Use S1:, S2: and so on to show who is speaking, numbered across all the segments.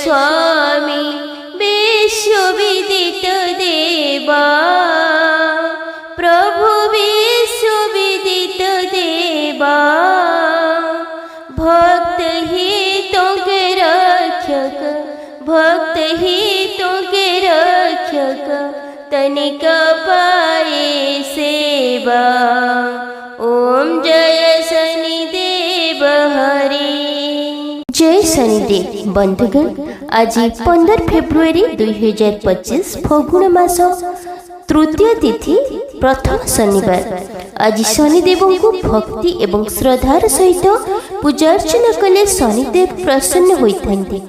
S1: स्वामी विश्वविदित देवा प्रभु विश्वविदित देवा भक्त हितों के रक्षक भक्त हितों के रक्षक तनिक पाए सेवा। ओम जय शनिदेव हरि। जय शनिदेव बंधुगण, आज 15 फेब्रुआरी 2025 फगुण मास तृतीय तिथि प्रथम शनिवार। आज शनिदेव को भक्ति एवं श्रद्धार सहित पूजा अर्चना कले शनिदेव प्रसन्न होइथांती।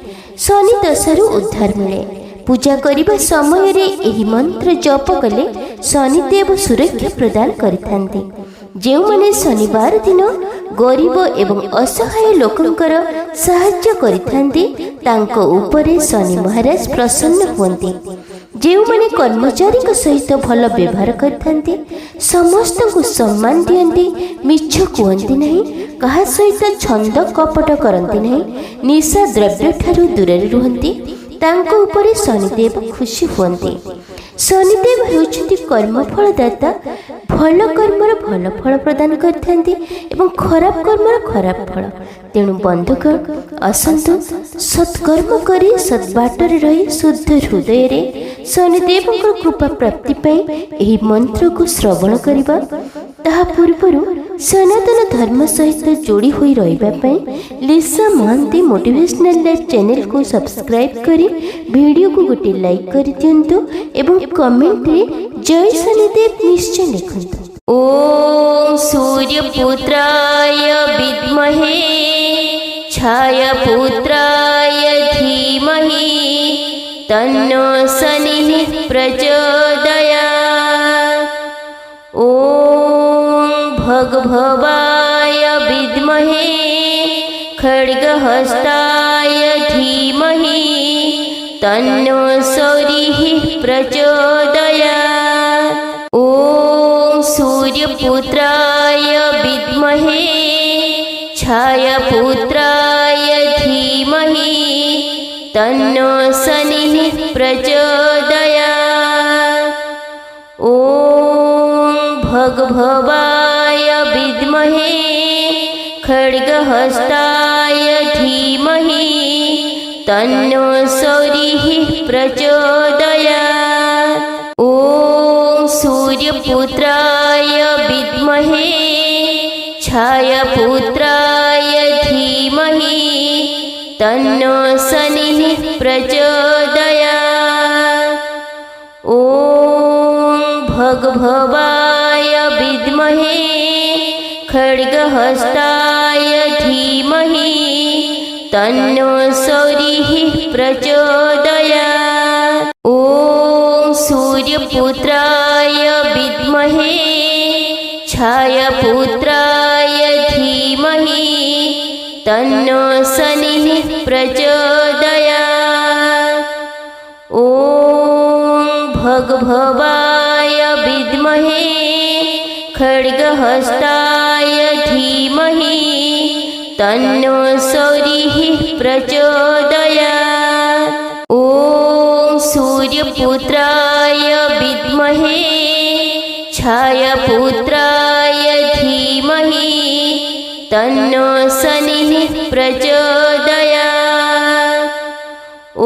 S1: शनि दशारु उद्धार मिले। पूजा करिबा समय रे एही मंत्र जप कले शनिदेव सुरक्षा प्रदान करिथांती। जेउ माने शनिवार दिन गरीब एवं असहाय लोकंकर साहाय्य करिथांती तांको उपरे शनि महाराज प्रसन्न हुअंती। जेउ माने कर्मचारी को सहित भल व्यवहार करिथांती, समस्त को सम्मान दियंती, मिछ कुहंती नहीं, कहा सहित छंद कपट करंती नहीं, निशा द्रव्य ठारू दूर रुहंती, तांको उपरे शनिदेव खुशी हुअंती। शनिदेव हेउछंती कर्मफलदाता। भल कर्मर भल फल प्रदान करथांती एवं खराब कर्मर खराब फल। तेणु बंधुगण आसंतु सत्कर्म करी सद्बाटर रही शुद्ध हृदय रे शनिदेव कृपा प्राप्ति पाई एही मंत्र को श्रवण करिबा। ताहा पूर्वरु सनातन धर्म सहित जोड़ी हुई रहिबा पाई लिसा महांती मोटिवेशनल लाइफ चैनल को सब्सक्राइब करी वीडियो को गोटे लाइक करि दियंतु एवं कमेंट रे जय शनिदेव निश्चय लिखंतु। ओम सूर्यपुत्राय विद्महे छायापुत्राय धीमहि तन्नो शनिः प्रचोदयात्। ओम भगभवाय विद्महे खड्गहस्ताय धीमहि तन्नो शौरिः प्रचोदयात्। ओम सूर्यपुत्राय विद्महे छायापुत्राय धीमहि तन्नो शनिः प्रचोदयात्। ओम भगभवाय विद्महे खड्गहस्ताय धीमहि तन्नो शौरिः प्रचोदयात्। ओम सूर्यपुत्राय विद्महे छायापुत्राय धीमहि तन्नो शनिः प्रचोदयात्। ओम भगभवाय विद्महे खड्गहस्ताय धीमहि तन्नो शौरिः प्रचोदयात्। ओम सूर्यपुत्राय विद्महे छायापुत्राय धीमहि तन्नो शनिः प्रचोदयात्। ओम भगभवाय विद्महे खड्गहस्ताय धीमहि तन्नो शौरिः प्रचोदयात्। ओम सूर्यपुत्राय विद्महे छायापुत्राय धीमहि तन्नो शनिः प्रचोदयात्।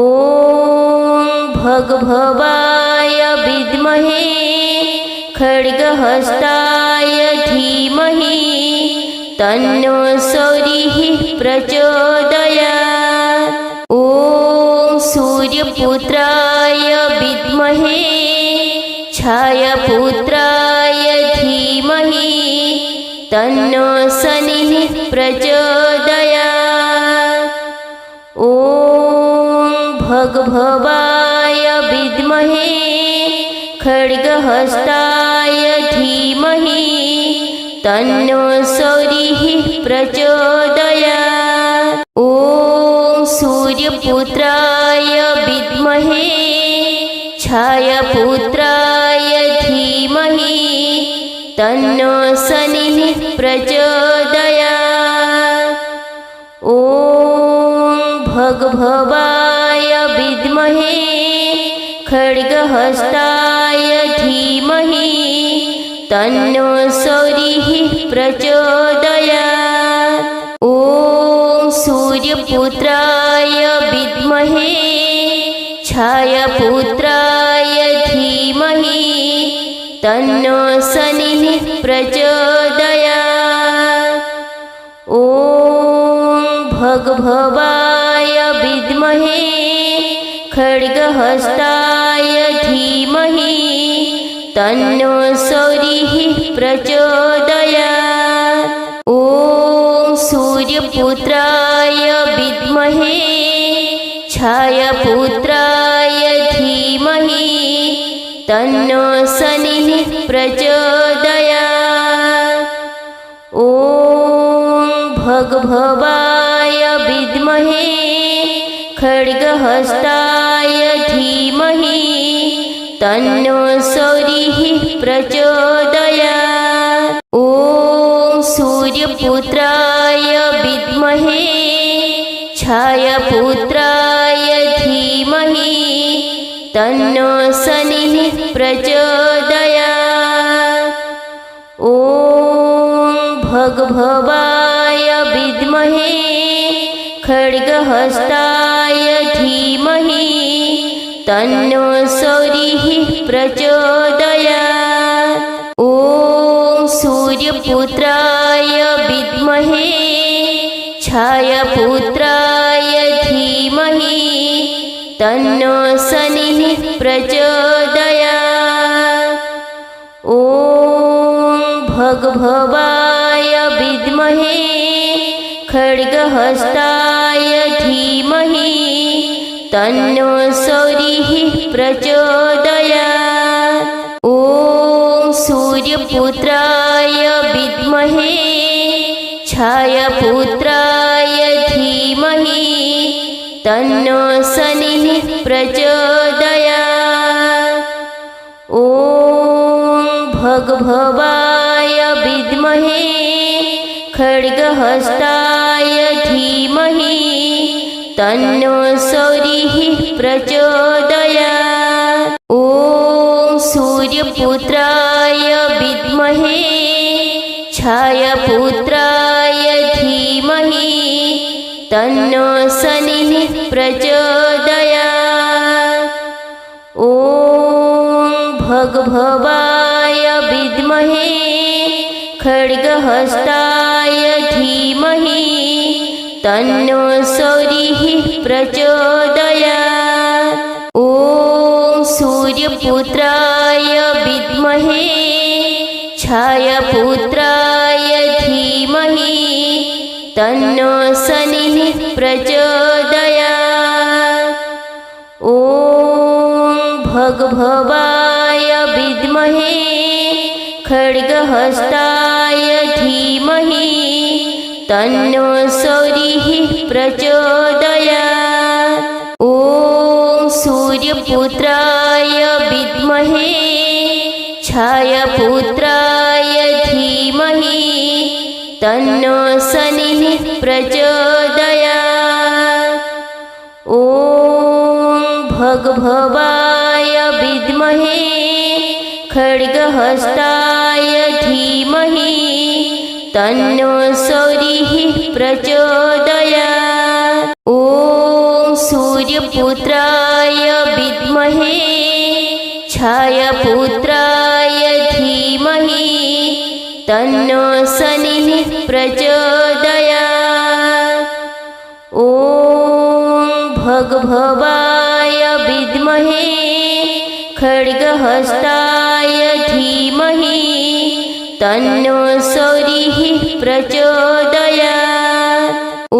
S1: ओम भगभवाय विद्महे खड्गहस्ताय धीमहि तन्नो शौरिः प्रचोदयात्। ओम सूर्यपुत्राय विद्महे छायापुत्राय धीमहि तन्नो शनिः प्रचोदयात्। ओम भगभवाय विद्महे खड्गहस्ताय धीमहि तन्नो शौरिः प्रचोदयात्। ओम सूर्यपुत्राय विद्महे छायापुत्राय धीमहि तन्नो शनिः प्रचोदयात्। ओम भगभवाय विद्महे खड्गहस्ताय धीमहि तन्नो सौरिः प्रचोदयात्। ॐ सूर्यपुत्राय विद्महे छायापुत्राय धीमहि तन्नो शनिः प्रचोदयात्। ॐ भगभवाय विद्महे खड्गहस्ताय धीमहि तन्नो सौरिः प्रचोदयात्। ॐ सूर्यपुत्राय विद्महे छायापुत्राय धीमहि तन्नो शनिः प्रचोदयात्। ॐ भगभवाय विद्महे खड्गहस्ताय धीमहि तन्नो सौरिः प्रचोदयात्। ॐ सूर्यपुत्राय विद्महे छायापुत्राय धीमहि तन्नो शनिः प्रचोदयात्। ॐ भगभवाय विद्महे खड्गहस्ताय धीमहि तन्नो सौरिः प्रचोदयात्। ॐ सूर्यपुत्राय विद्महे छायापुत्राय धीमहि तन्नो शनिः प्रचोदयात्। ॐ भगभवाय विद्महे खड्गहस्ताय धीमहि तन्नो सौरिः प्रचोदयात्। ॐ सूर्यपुत्राय विद्महे छायापुत्राय धीमहि तन्नो शनिः प्रचोदयात्। ॐ भगभवाय विद्महे खड्गहस्ताय धीमहि तन्नो सौरिः प्रचोदयात्। ॐ सूर्यपुत्राय विद्महे छायापुत्राय धीमहि तन्नो शनिः प्रचोदयात्। ॐ भगभवाय विद्महे खड्गहस्ताय धीमहि तन्नो सौरिः प्रचोदयात्। ॐ सूर्यपुत्राय विद्महे छायापुत्राय धीमहि तन्नो शनिः प्रचोदयात्। ॐ भगभवाय विद्महे खड्गहस्ताय धीमहि तन्नो सौरिः प्रचोदयात्। ॐ सूर्यपुत्राय विद्महे छायापुत्राय धीमहि तन्नो शनिः प्रचोदयात्। ॐ भगभवाय विद्महे खड्गहस्ताय धीमहि तन्नो सौरिः प्रचोदयात्। ॐ सूर्यपुत्राय विद्महे छायापुत्राय धीमहि तन्नो शनिः प्रचोदयात्। ॐ भगभवाय विद्महे खड्गहस्ताय धीमहि तन्नो सौरिः प्रचोदयात्। ॐ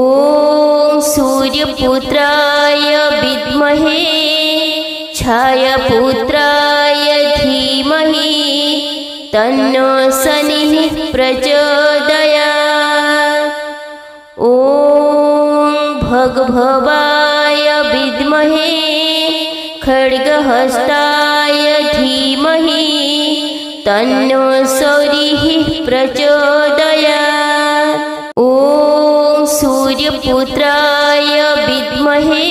S1: सूर्यपुत्राय विद्महे छायापुत्राय धीमहि तन्नो शनिः प्रचोदयात्। ॐ भगभवाय विद्महे खड्गहस्ताय धीमहि तन्नो सौरिः प्रचोदयात्। ॐ सूर्यपुत्राय विद्महे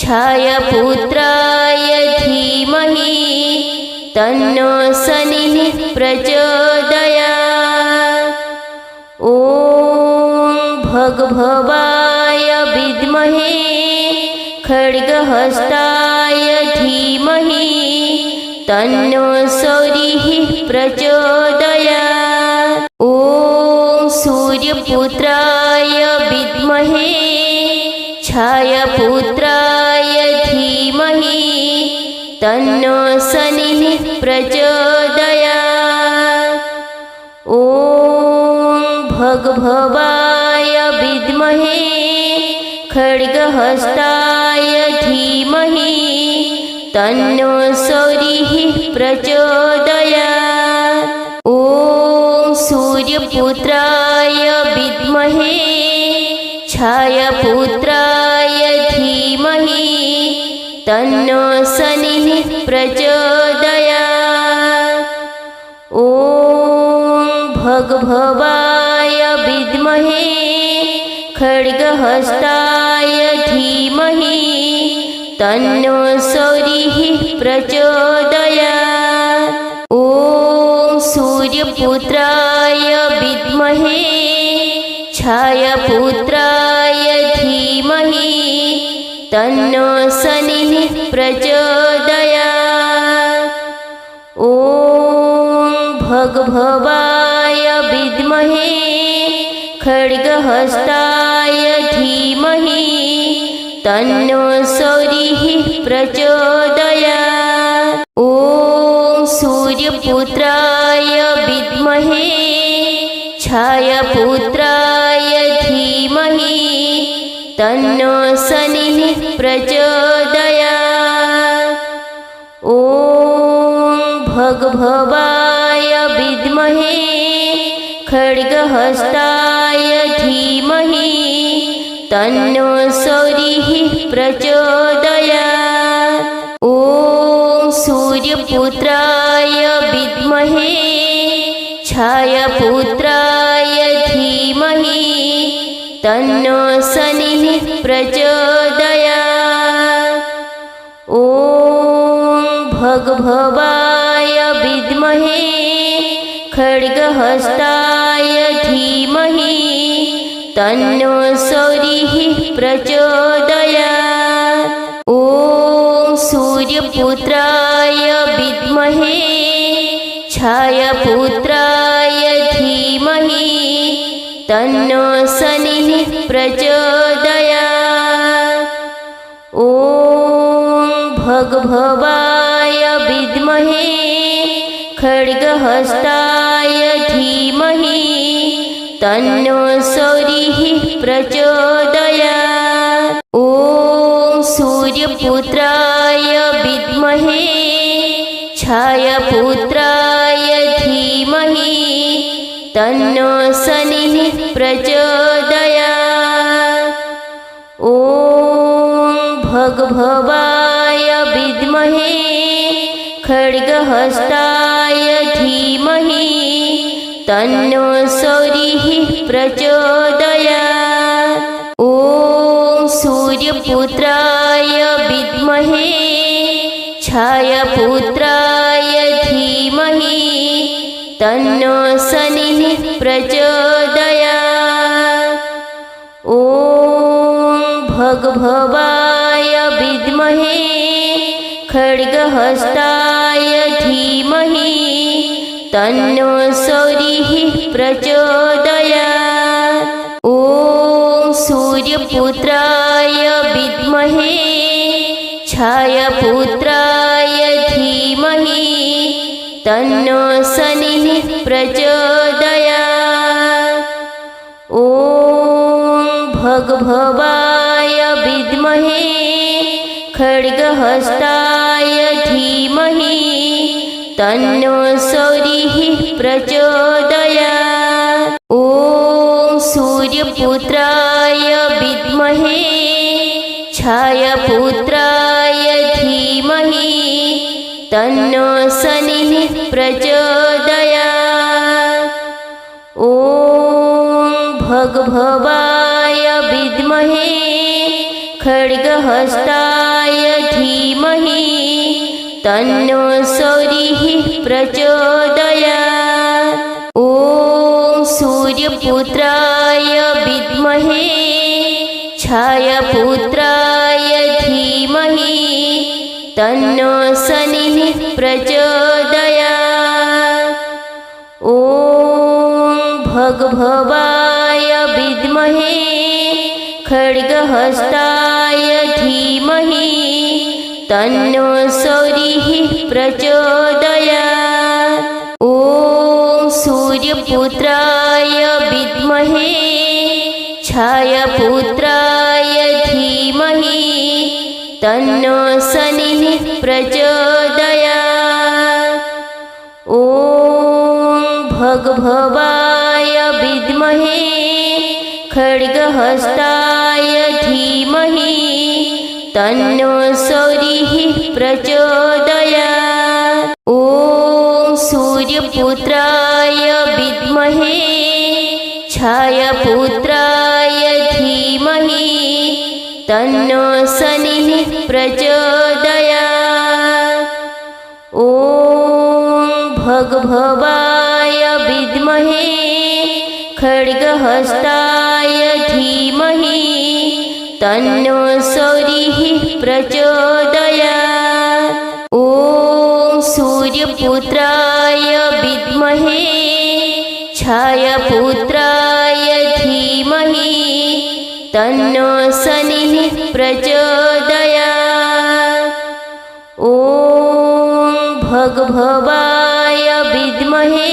S1: छायापुत्राय धीमहि तन्नो शनिः प्रचोदयात्। ॐ भगभवाय विद्महे खड्गहस्ताय धीमहि तन्नो शौरिः प्रचोदयात्। ॐ सूर्यपुत्राय विद्महे छायापुत्राय धीमहि तन्नो शनिः प्रचोदयात्। ॐ भगभवाय विद्महे खड्गहस्ताय धीमहि तन्नो शौरिः प्रचोदयात्। ॐ सूर्यपुत्राय विद्महे छायापुत्राय धीमहि तन्नो शनिः प्रचोदयात्। ॐ भगभवाय विद्महे खड्गहस्ताय धीमहि तन्नो शौरिः प्रचोदयात्। ॐ सूर्यपुत्राय विद्महे छायापुत्राय धीमहि तन्नो शनिः प्रचोदयात्। ॐ भगभवाय विद्महे खड्गहस्ताय धीमहि तन्नो शौरिः प्रचोदयात्। ॐ सूर्यपुत्राय विद्महे छायापुत्राय धीमहि तन्नो शनिः प्रचोदयात्। ॐ भगभवाय विद्महे खड्गहस्ताय धीमहि तन्नो शौरिः प्रचोदयात्। ॐ सूर्यपुत्राय विद्महे छायापुत्राय धीमहि तन्नो शनिः प्रचोदयात्। ॐ भगभवाय विद्महे खड्गहस्ताय धीमहि तन्नो शौरिः प्रचोदयात्। ॐ सूर्यपुत्राय विद्महे छायापुत्राय धीमहि तन्नो शनिः प्रचोदयात्। ॐ भगभवाय विद्महे खड्गहस्ताय धीमहि तन्नो शौरिः प्रचोदयात्। ॐ सूर्यपुत्राय विद्महे छायापुत्राय धीमहि तन्नो शनिः प्रचोदयात्। ॐ भगभवाय विद्महे खड्गहस्ताय धीमहि तन्नो शौरिः प्रचोदयात्। ॐ सूर्यपुत्राय विद्महे छायापुत्राय धीमहि तन्नो शनिः प्रचोदयात्। ॐ भगभवाय विद्महे खड्गहस्ताय धीमहि तन्नो शौरिः प्रचोदयात्। ॐ सूर्यपुत्राय विद्महे छायापुत्राय धीमहि तन्नो शनिः प्रचोदयात्। ॐ भगभवाय विद्महे खड्गहस्ताय धीमहि तन्नो शौरिः प्रचोदयात्। ॐ सूर्यपुत्राय विद्महे छायापुत्राय धीमहि तन्नो शनिः प्रचोदयात्। ॐ भगभवाय खड्गहस्ताय धीमहि तन्नो सौरिः प्रचोदयात्। ॐ सूर्यपुत्राय विद्महे छायापुत्राय धीमहि तन्नो शनिः प्रचोदयात्। ॐ भगभवाय विद्महे खड्गहस्ताय धीमहि तन्नो सौरिः प्रचोदयात्। ॐ सूर्यपुत्राय विद्महे छायापुत्राय धीमहि तन्नो शनिः प्रचोदयात्। ॐ भगभवाय विद्महे खड्गहस्ताय धीमहि तन्नो सौरिः प्रचोदयात्। ॐ सूर्यपुत्राय विद्महे छायापुत्राय धीमहि तन्नो शनिः प्रचोदयात्। ॐ भगभवाय विद्महे खड्गहस्ताय धीमहि तन्नो सौरिः प्रचोदयात्। ॐ सूर्यपुत्राय विद्महे छायापुत्राय धीमहि तन्नो शनिः प्रचोदयात्। ॐ भगभवाय विद्महे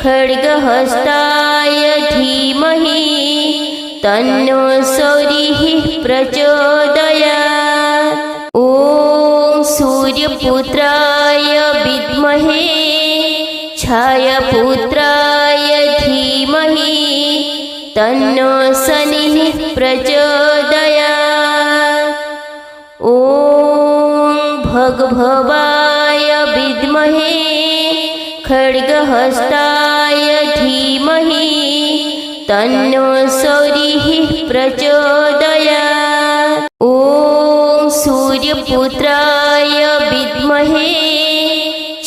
S1: खड्गहस्ताय धीमहि तन्नो सौरिः प्रचोदयात्। ॐ सूर्यपुत्राय विद्महे छायापुत्राय धीमहि तन्नो शनिः प्रचोदयात्। ॐ भगभवाय विद्महे खड्गहस्ताय धीमहि तन्नो सौरिः प्रचोदयात्। ॐ सूर्यपुत्राय विद्महे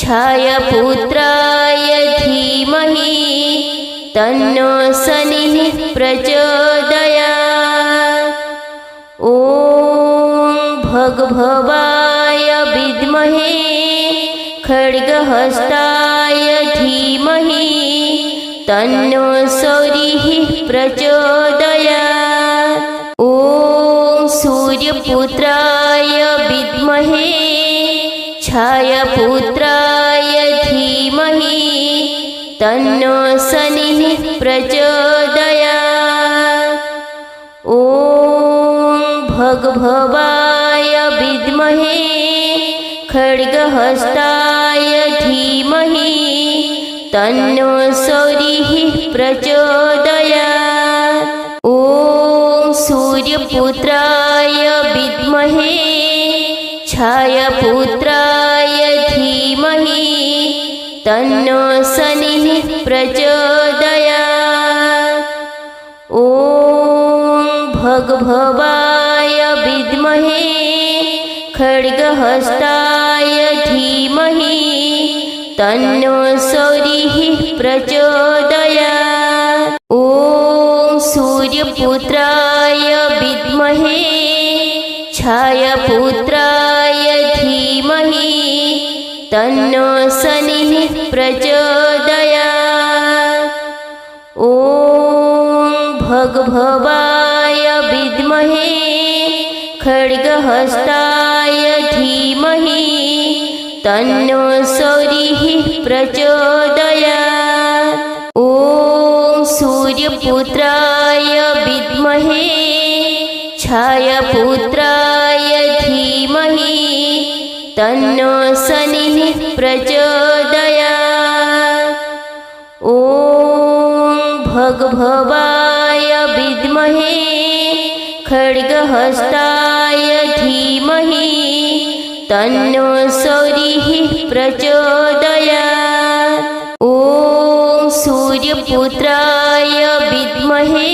S1: छायापुत्राय धीमहि तन्नो शनिः प्रचोदयात्। ॐ भगभवाय विद्महे खड्गहस्ताय धीमहि तन्नो सौरिः प्रचोदयात्। ॐ सूर्यपुत्राय विद्महे छायापुत्राय धीमहि तन्नो शनिः प्रचोदयात्। ॐ भगभवाय विद्महे खड्गहस्ताय धीमहि तन्नो सौरिः प्रचोदयात्। ॐ सूर्यपुत्राय विद्महे छायापुत्राय धीमहि तन्नो शनिः प्रचोदयात्। ॐ भगभवाय विद्महे खड्गहस्ताय धीमहि तन्नो सौरिः प्रचोदयात्। ॐ सूर्यपुत्राय विद्महे छायापुत्राय धीमहि तन्नो शनिः प्रचोदयात्। ॐ भगभवाय विद्महे खड्गहस्ताय धीमहि तन्नो सौरिः प्रचोदयात्। ॐ सूर्यपुत्राय विद्महे छायापुत्राय धीमहि तन्नो शनिः प्रचोदयात्। ॐ भगभवाय विद्महे खड्गहस्ताय धीमहि तन्नो सौरिः प्रचोदयात्। ॐ सूर्यपुत्राय विद्महे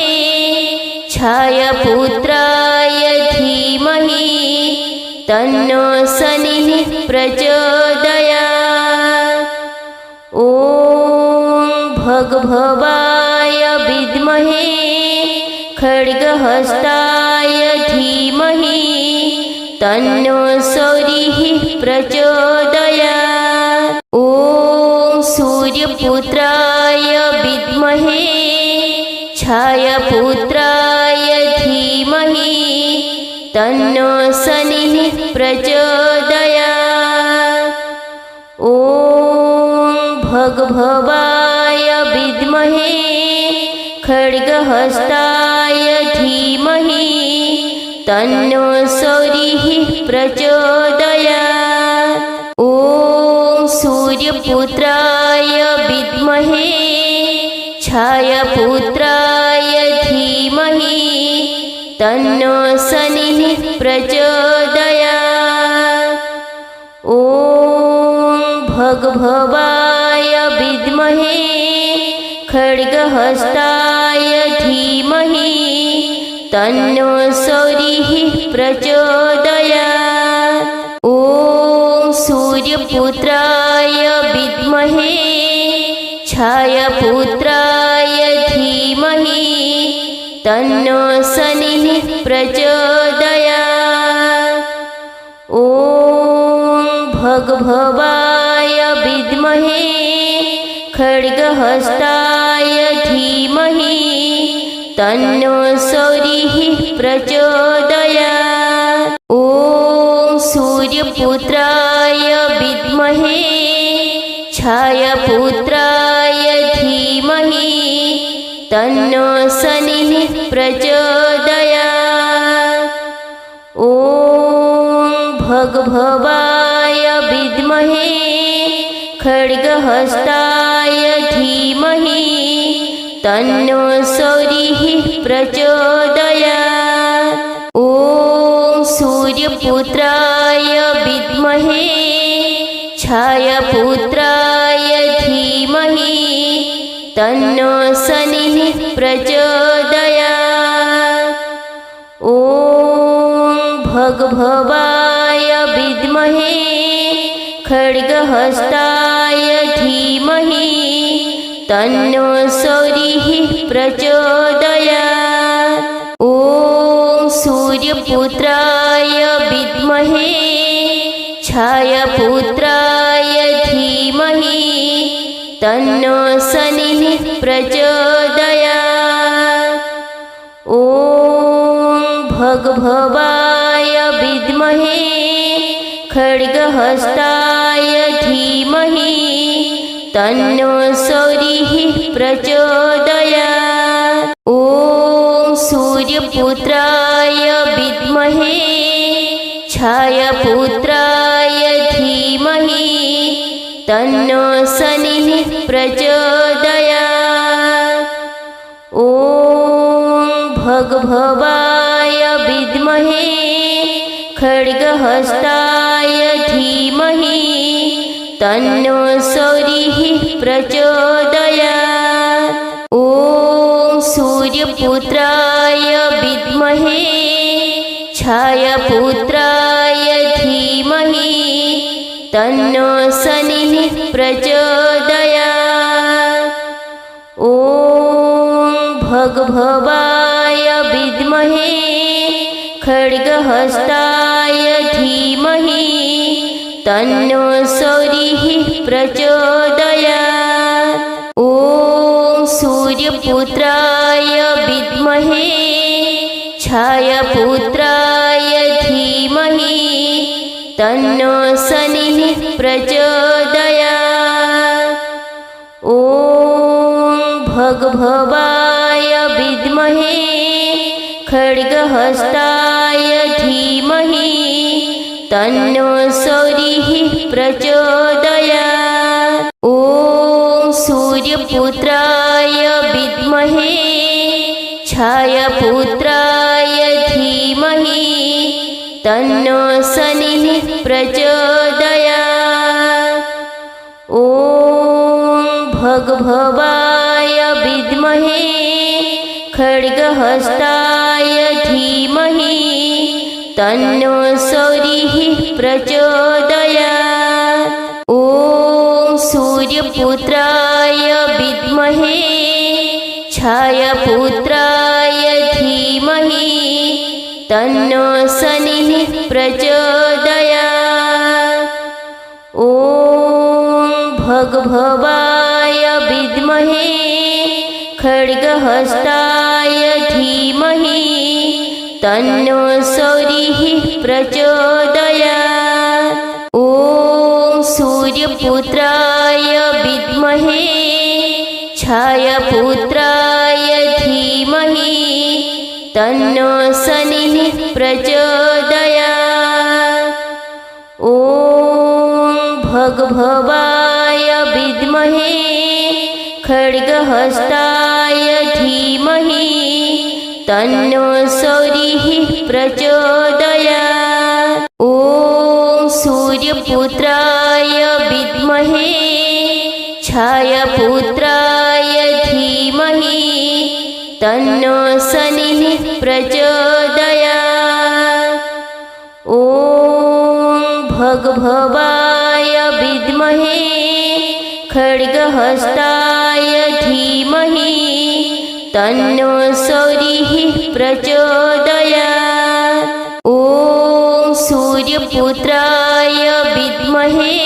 S1: छायापुत्राय तन्नो शनिः प्रचोदयात्। ॐ भगभवाय विद्महे खड्गहस्ताय धीमहि तन्नो सूर्यः प्रचोदयात्। ॐ सूर्यपुत्राय विद्महे छायापुत्राय धीमहि तन्नो शनिः प्रचोदयात्। ॐ भगभवाय विद्महे खड्गहस्ताय धीमहि तन्नो सूर्यः प्रचोदयात्। ॐ सूर्यपुत्राय विद्महे छायापुत्राय धीमहि तन्नो शनिः प्रचोदयात्। ॐ भगभवाय विद्महे खड्गहस्ताय धीमहि तन्नो सूर्यः प्रचोदयात्। ॐ सूर्यपुत्राय विद्महे छायापुत्राय धीमहि तन्नो शनिः प्रचोदयात्। ॐ भगभवाय विद्महे खड्गहस्ताय धीमहि तन्नो सूर्यः प्रचोदयात्। ॐ सूर्यपुत्राय विद्महे छायापुत्राय धीमहि तन्नो शनिः प्रचोदयात्। ॐ भगभवाय विद्महे खड्गहस्ताय धीमहि तन्नो सूर्यः प्रचोदयात्। ॐ सूर्यपुत्राय विद्महे छायापुत्राय धीमहि तन्नो शनिः प्रचोदयात्। ॐ भगभवाय विद्महे खड्गहस्ताय धीमहि तन्नो सूर्यः प्रचोदयात्। ॐ सूर्यपुत्राय विद्महे छायापुत्राय धीमहि तन्नो शनिः प्रचोदयात्। ॐ भगभवाय विद्महे खड्गहस्ताय धीमहि तन्नो सूर्यः प्रचोदयात्। ॐ सूर्यपुत्राय विद्महे छायापुत्राय धीमहि तन्नो शनिः प्रचोदयात्। ॐ भगभवाय विद्महे खड्गहस्ताय धीमहि तन्नो सूर्यः प्रचोदयात्। ॐ सूर्यपुत्राय विद्महे छायापुत्राय धीमहि तन्नो शनिः प्रचोदयात्। ॐ भगभवाय विद्महे खड्गहस्ताय धीमहि तन्नो सूर्यः प्रचोदयात्। ॐ सूर्यपुत्राय विद्महे छायापुत्राय धीमहि तन्नो शनिः प्रचोदयात्। ॐ भगभवाय विद्महे खड्गहस्ताय धीमहि तन्नो सूर्यः प्रचोदयात्। ॐ सूर्यपुत्राय विद्महे छायापुत्राय धीमहि तन्नो शनिः प्रचोदयात्। ॐ भगभवाय विद्महे खड्गहस्ताय धीमहि तन्नो सौरिः प्रचोदयात्। ॐ सूर्यपुत्राय विद्महे छायापुत्राय धीमहि तन्नो शनिः प्रचोदयात्। ॐ भगभवाय विद्महे खड्गहस्ताय धीमहि तन्नो सौरिः प्रचोदयात्। ॐ सूर्यपुत्राय विद्महे छायापुत्राय धीमहि तन्नो शनिः प्रचोदयात्। ॐ भगभवाय विद्महे खड्गहस्ताय धीमहि तन्नो सौरिः प्रचोदयात्। ॐ सूर्यपुत्राय विद्महे छायापुत्राय धीमहि तन्नो शनिः प्रचोदयात्। ॐ भगभवाय विद्महे खड्गहस्ताय धीमहि तन्नो सौरिः प्रचोदयात्। ॐ सूर्यपुत्राय विद्महे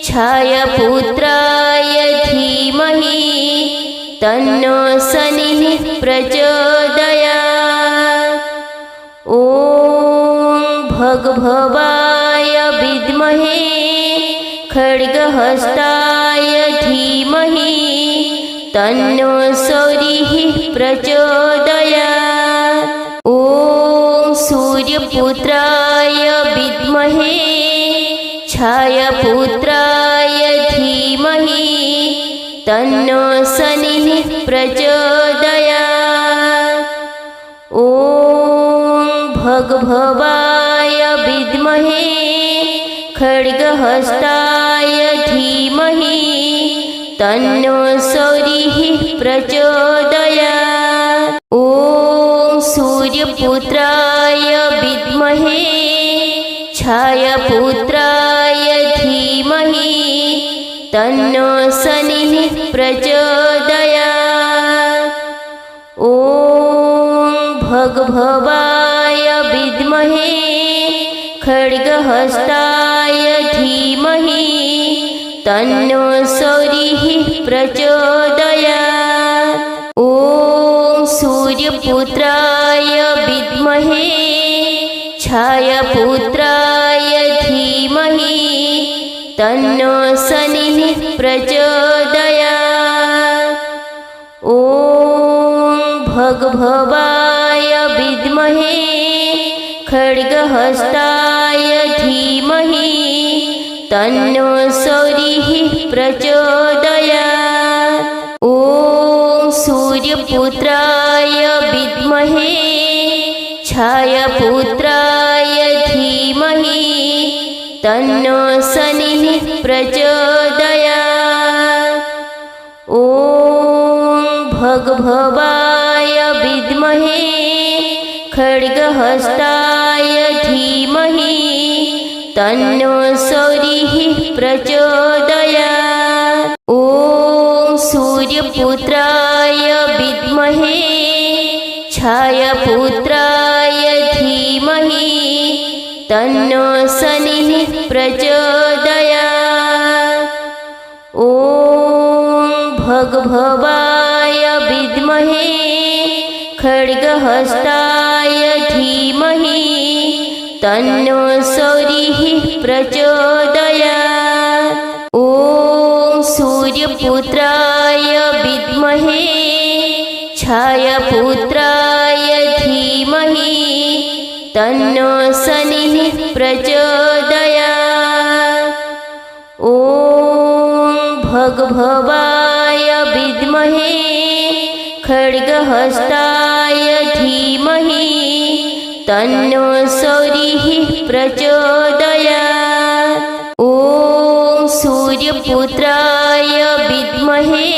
S1: छायापुत्राय धीमहि तन्नो शनिः प्रचोदयात्। ॐ भगभवाय विद्महे खड्गहस्ताय धीमहि तन्नो सौरिः प्रचोदयात्। ॐ सूर्यपुत्राय विद्महे छायापुत्राय धीमहि तन्नो शनिः प्रचोदयात्। ॐ भगभवाय विद्महे खड्गहस्ताय धीमहि तन्नो सौरिः प्रचोदयात्। ॐ सूर्यपुत्राय विद्महे छायापुत्राय धीमहि तन्नो शनिः प्रचोदयात्। ॐ भगभवाय विद्महे खड्गहस्ताय धीमहि तन्नो सौरिः प्रचोदयात्। ॐ सूर्यपुत्राय विद्महे छायापुत्राय धीमहि तन्नो शनिः प्रचोदयात्। ॐ भगभवाय विद्महे खड्गहस्ताय धीमहि तन्नो सौरिः प्रचोदयात्। ॐ सूर्यपुत्राय विद्महे छायापुत्राय धीमहि तन्नो शनिः प्रचोदयात्। ॐ भगभवाय विद्महे खड्गहस्ताय धीमहि तन्नो सौरिः प्रचोदयात्। ॐ सूर्यपुत्राय विद्महे छायापुत्राय धीमहि तन्नो शनिः प्रचोदयात्। ॐ भगभवाय विद्महे खड्गहस्ताय धीमहि तन्नो सौरिः प्रचोदयात्। ॐ सूर्यपुत्राय विद्महे छायापुत्राय धीमहि तन्नो शनिः प्रचोदयात्। ॐ भगभवाय विद्महे खड्गहस्ताय धीमहि तन्नो सौरिः प्रचोदयात्। ॐ सूर्यपुत्राय विद्महे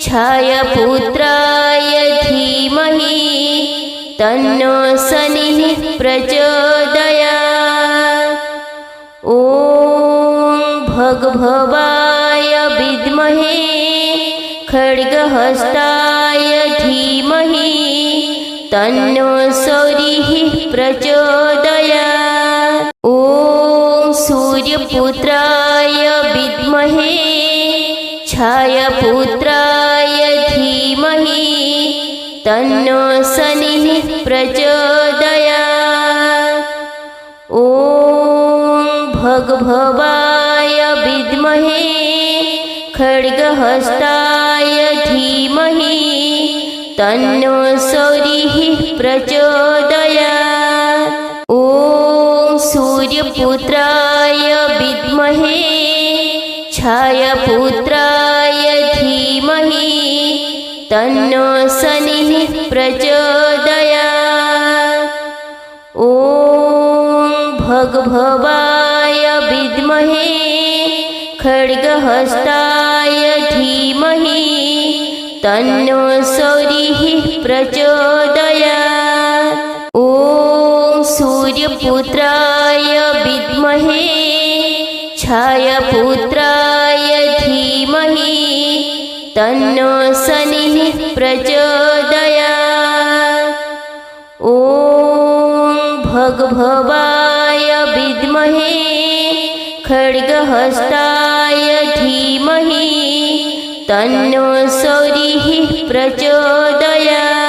S1: छायापुत्राय धीमहि तन्नो शनिः प्रचोदयात्। ॐ भगभवाय विद्महे खड्गहस्ताय धीमहि तन्नो शौरिः प्रचोदयात्। ॐ सूर्यपुत्राय विद्महे छायापुत्राय धीमहि तन्नो शनिः प्रचोदयात्। ॐ भगभवाय विद्महे खड्गहस्ताय धीमहि तन्नो शौरिः प्रचोदयात्। ॐ सूर्यपुत्राय विद्महे छायापुत्राय धीमहि तन्नो शनिः प्रचोदयात्। ॐ भगभवाय विद्महे खड्गहस्ताय धीमहि तन्नो शौरिः प्रचोदयात्। ॐ सूर्यपुत्राय विद्महे छायापुत्राय धीमहि तन्नो शनिः प्रचोदयात्। ॐ भगभवाय विद्महे खड्गहस्ताय धीमहि तन्नो शौरिः प्रचोदयात्।